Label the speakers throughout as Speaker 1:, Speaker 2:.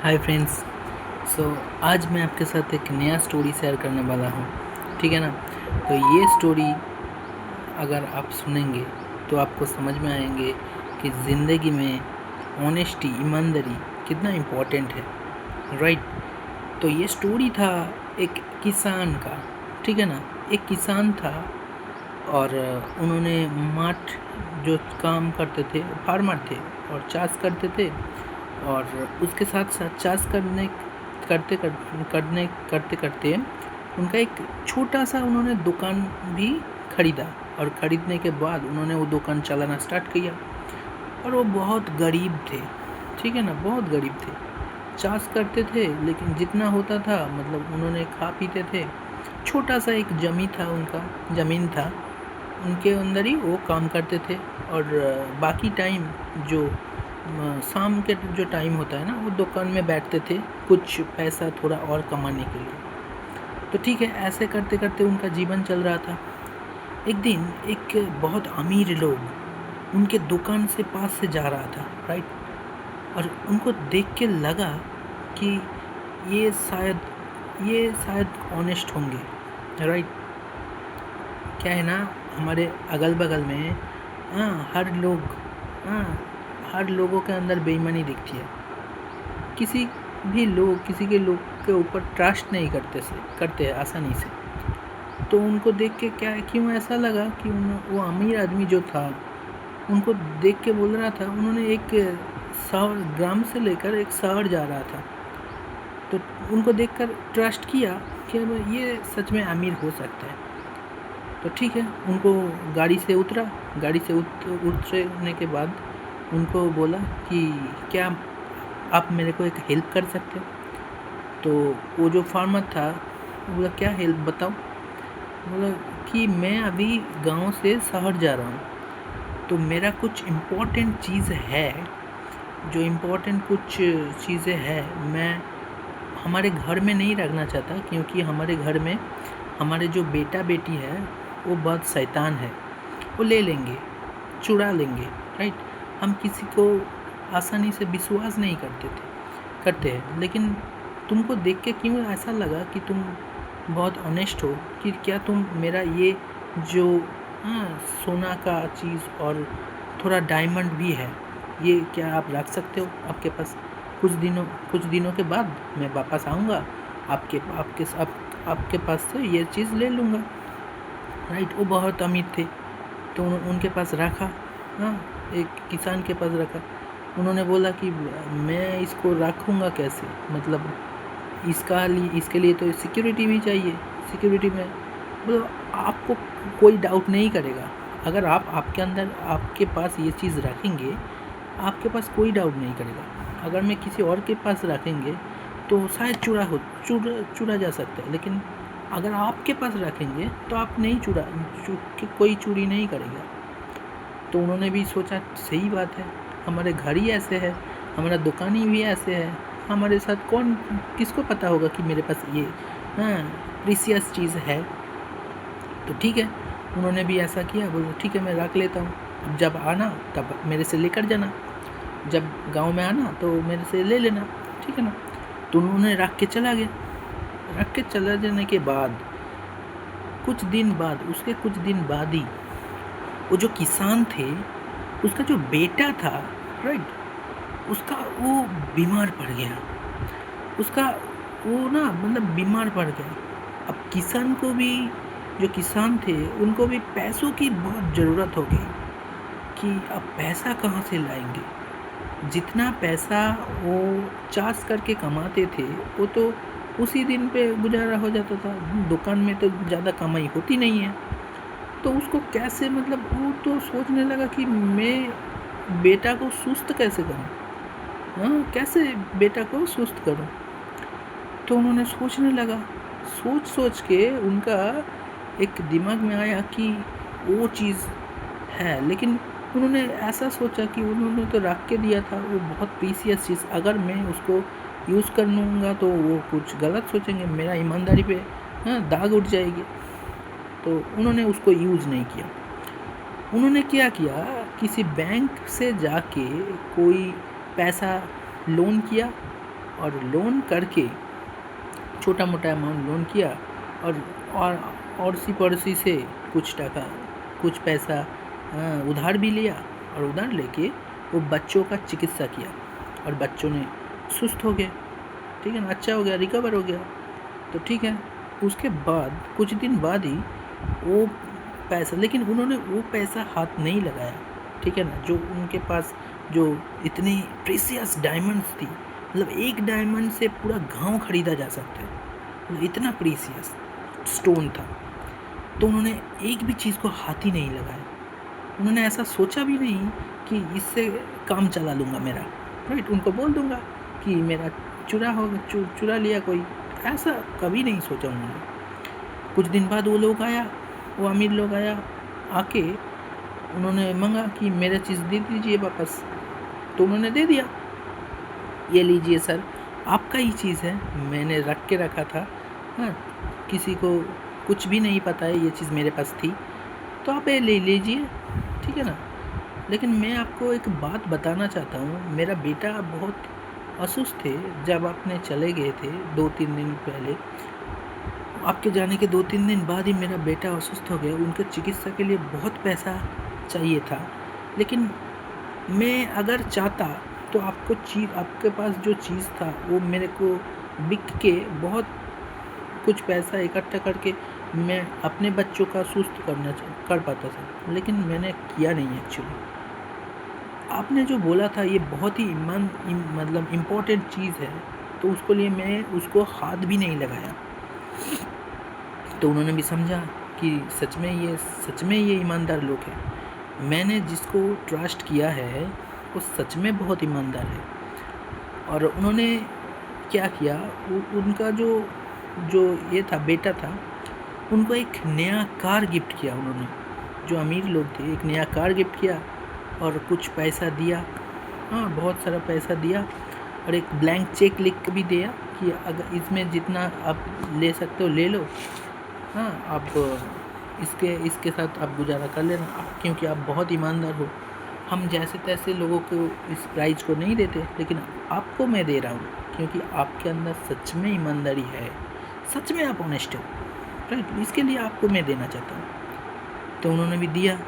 Speaker 1: Hi friends. सो आज मैं आपके साथ एक नया स्टोरी शेयर करने वाला हूँ। ठीक है ना। तो ये स्टोरी अगर आप सुनेंगे तो आपको समझ में आएंगे कि ज़िंदगी में ऑनेस्टी, ईमानदारी कितना इम्पोर्टेंट है। राइट। तो ये स्टोरी था एक किसान का। ठीक है ना। एक किसान था और उन्होंने माठ जो काम करते थे, फार्मर थे और चाष करते थे। और उसके साथ साथ चाष करते करते करते उनका एक छोटा सा उन्होंने दुकान भी खरीदा। और ख़रीदने के बाद उन्होंने वो दुकान चलाना स्टार्ट किया। और वो बहुत गरीब थे। ठीक है ना, बहुत गरीब थे। चाष करते थे लेकिन जितना होता था मतलब उन्होंने खा पीते थे। छोटा सा एक ज़मीन था उनके अंदर ही वो काम करते थे। और बाकी टाइम जो शाम के जो टाइम होता है ना, वो दुकान में बैठते थे कुछ पैसा थोड़ा और कमाने के लिए। तो ठीक है, ऐसे करते करते उनका जीवन चल रहा था। एक दिन एक बहुत अमीर लोग उनके दुकान से पास से जा रहा था। राइट। और उनको देख के लगा कि ये शायद ये शायद ऑनेस्ट होंगे। राइट। क्या है ना, हमारे अगल बगल में हर लोग, हाँ, हर लोगों के अंदर बेईमानी दिखती है। किसी किसी के लोग के ऊपर ट्रस्ट नहीं करते हैं आसानी से। तो उनको देख के क्या क्यों ऐसा लगा कि वो अमीर आदमी जो था उनको देख के बोल रहा था। उन्होंने एक शहर, ग्राम से लेकर एक शहर जा रहा था। तो उनको देखकर ट्रस्ट किया कि ये सच में अमीर हो सकता है। तो ठीक है, उनको गाड़ी से उतरा। गाड़ी से उतरने के बाद उनको बोला कि क्या आप मेरे को एक हेल्प कर सकते हो। तो वो जो फार्मर था बोला क्या हेल्प बताओ। बोला कि मैं अभी गांव से शहर जा रहा हूँ, तो मेरा कुछ इम्पोर्टेंट चीज़ है, जो इम्पोर्टेंट कुछ चीज़ें हैं मैं हमारे घर में नहीं रखना चाहता, क्योंकि हमारे घर में हमारे जो बेटा बेटी है वो बहुत शैतान है। वो ले लेंगे, चुरा लेंगे। राइट। हम किसी को आसानी से विश्वास नहीं करते हैं। लेकिन तुमको देख के क्यों ऐसा लगा कि तुम बहुत ऑनेस्ट हो, कि क्या तुम मेरा ये जो सोना का चीज़ और थोड़ा डायमंड भी है, ये क्या आप रख सकते हो आपके पास। कुछ दिनों के बाद मैं वापस आऊँगा, आपके आपके आप, आपके पास से ये चीज़ ले लूँगा। राइट। वो बहुत अमीर थे तो उनके पास रखा। हाँ, एक किसान के पास रखा। उन्होंने बोला कि मैं इसको रखूँगा कैसे, मतलब इसके लिए तो सिक्योरिटी भी चाहिए। सिक्योरिटी में मतलब आपको कोई डाउट नहीं करेगा। अगर आपके पास ये चीज़ रखेंगे, आपके पास कोई डाउट नहीं करेगा। अगर मैं किसी और के पास रखेंगे तो शायद चुरा जा सकता है, लेकिन अगर आपके पास रखेंगे तो आप नहीं कोई चोरी नहीं करेगा। तो उन्होंने भी सोचा सही बात है, हमारे घर ही ऐसे है, हमारा दुकान ही भी ऐसे है, हमारे साथ किसको पता होगा कि मेरे पास ये प्रीसियस चीज़ है। तो ठीक है, उन्होंने भी ऐसा किया। बोलो ठीक है, मैं रख लेता हूँ, अब जब आना तब मेरे से लेकर जाना, जब गांव में आना तो मेरे से ले लेना। ठीक है ना। तो उन्होंने रख के चला जाने के बाद उसके कुछ दिन बाद ही वो जो किसान थे, उसका जो बेटा था, राइट, उसका वो बीमार पड़ गया। उसका वो ना मतलब बीमार पड़ गया। अब जो किसान थे उनको भी पैसों की बहुत ज़रूरत हो गई कि अब पैसा कहाँ से लाएंगे। जितना पैसा वो चाष करके कमाते थे वो तो उसी दिन पे गुजारा हो जाता था। दुकान में तो ज़्यादा कमाई होती नहीं है। तो उसको कैसे, मतलब वो तो सोचने लगा कि मैं बेटा को सुस्त कैसे करूं। कैसे बेटा को सुस्त करूं। तो उन्होंने सोचने लगा। सोच के उनका एक दिमाग में आया कि वो चीज़ है, लेकिन उन्होंने ऐसा सोचा कि उन्होंने तो रख के दिया था वो बहुत प्रीसियस चीज़, अगर मैं उसको यूज़ कर लूँगा तो वो कुछ गलत सोचेंगे, मेरा ईमानदारी पे दाग उठ जाएगी। तो उन्होंने उसको यूज़ नहीं किया। उन्होंने क्या किया, किसी बैंक से जाके कोई पैसा लोन किया और लोन करके छोटा मोटा अमाउंट लोन किया और अड़ोसी पड़ोसी से कुछ पैसा उधार भी लिया और उधार लेके वो बच्चों का चिकित्सा किया और बच्चों ने सुस्त हो गए, ठीक है ना, अच्छा हो गया, रिकवर हो गया। तो ठीक है, उसके बाद कुछ दिन बाद ही वो पैसा, लेकिन उन्होंने वो पैसा हाथ नहीं लगाया, ठीक है ना, जो उनके पास जो इतनी प्रीसियस डायमंड्स थी, मतलब एक डायमंड से पूरा गांव खरीदा जा सकता है, मतलब इतना प्रीसियस स्टोन था। तो उन्होंने एक भी चीज़ को हाथ ही नहीं लगाया। उन्होंने ऐसा सोचा भी नहीं कि इससे काम चला लूँगा मेरा, राइट, उनको बोल दूँगा कि मेरा चुरा लिया कोई, ऐसा कभी नहीं सोचा उन्होंने। कुछ दिन बाद वो अमीर लोग आया, आके उन्होंने मांगा कि मेरा चीज़ दे दीजिए वापस। तो उन्होंने दे दिया, ये लीजिए सर, आपका ही चीज़ है, मैंने रख के रखा था, हाँ, किसी को कुछ भी नहीं पता है, ये चीज़ मेरे पास थी, तो आप ये ले लीजिए, ठीक है ना। लेकिन मैं आपको एक बात बताना चाहता हूँ, मेरा बेटा बहुत असुस्थ थे जब आपने चले गए थे 2-3 दिन पहले। आपके जाने के 2-3 दिन बाद ही मेरा बेटा असुस्थ हो गया, उनके चिकित्सा के लिए बहुत पैसा चाहिए था। लेकिन मैं अगर चाहता तो आपके पास जो चीज़ था वो मेरे को बिक के बहुत कुछ पैसा इकट्ठा करके मैं अपने बच्चों का सुस्त कर पाता था, लेकिन मैंने किया नहीं एक्चुअली। आपने जो बोला था ये बहुत ही मतलब इम्पोर्टेंट चीज़ है, तो उसको लिए मैं उसको हाथ भी नहीं लगाया। तो उन्होंने भी समझा कि सच में ये ईमानदार लोग हैं। मैंने जिसको ट्रस्ट किया है वो सच में बहुत ईमानदार है। और उन्होंने क्या किया, उनका जो ये था, बेटा था, उनको एक नया कार गिफ्ट किया उन्होंने। जो अमीर लोग थे, एक नया कार गिफ्ट किया और कुछ पैसा दिया, हाँ, बहुत सारा पैसा दिया, और एक ब्लैंक चेक लिख के भी दिया कि अगर इसमें जितना आप ले सकते हो ले लो, हाँ, आप इसके साथ आप गुजारा कर लेना, क्योंकि आप बहुत ईमानदार हो। हम जैसे तैसे लोगों को इस प्राइज़ को नहीं देते, लेकिन आपको मैं दे रहा हूँ क्योंकि आपके अंदर सच में ईमानदारी है, सच में आप ऑनेस्ट हो, राइट, इसके लिए आपको मैं देना चाहता हूँ। तो उन्होंने भी दिया,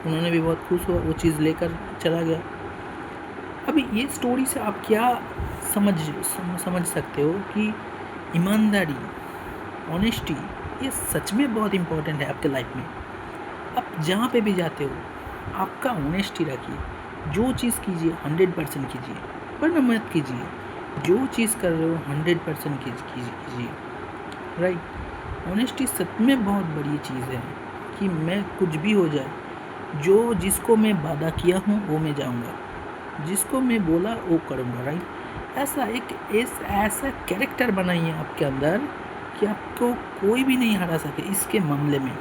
Speaker 1: उन्होंने भी बहुत खुश हुआ, वो चीज़ लेकर चला गया। अभी ये स्टोरी से आप क्या समझ सकते हो कि ईमानदारी, ऑनेस्टी, ये सच में बहुत इम्पोर्टेंट है आपके लाइफ में। आप जहाँ पे भी जाते हो आपका ऑनेस्टी रखिए, जो चीज़ कीजिए 100% कीजिए, वरना मत कीजिए। जो चीज़ कर रहे हो 100% कीजिए, राइट। ऑनेस्टी सच में बहुत बड़ी चीज़ है कि मैं कुछ भी हो जाए, जिसको मैं वादा किया हूँ वो मैं जाऊँगा, जिसको मैं बोला वो करूँगा, राइट। ऐसा कैरेक्टर बनाइए आपके अंदर कि आपको कोई भी नहीं हरा सके इसके मामले में,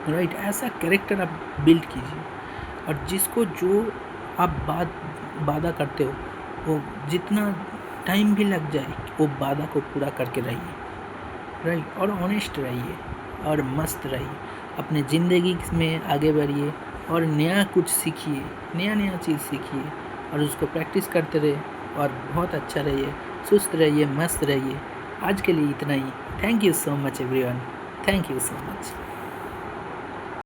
Speaker 1: राइट। ऐसा कैरेक्टर आप बिल्ड कीजिए, और जो आप वादा करते हो वो जितना टाइम भी लग जाए वो वादा को पूरा करके रहिए, राइट। और ऑनेस्ट रहिए और मस्त रहिए, अपने ज़िंदगी में आगे बढ़िए और नया कुछ सीखिए, नया चीज़ सीखिए और उसको प्रैक्टिस करते रहिए और बहुत अच्छा रहिए, सुस्त रहिए, मस्त रहिए। आज के लिए इतना ही। Thank you so much everyone, thank you so much.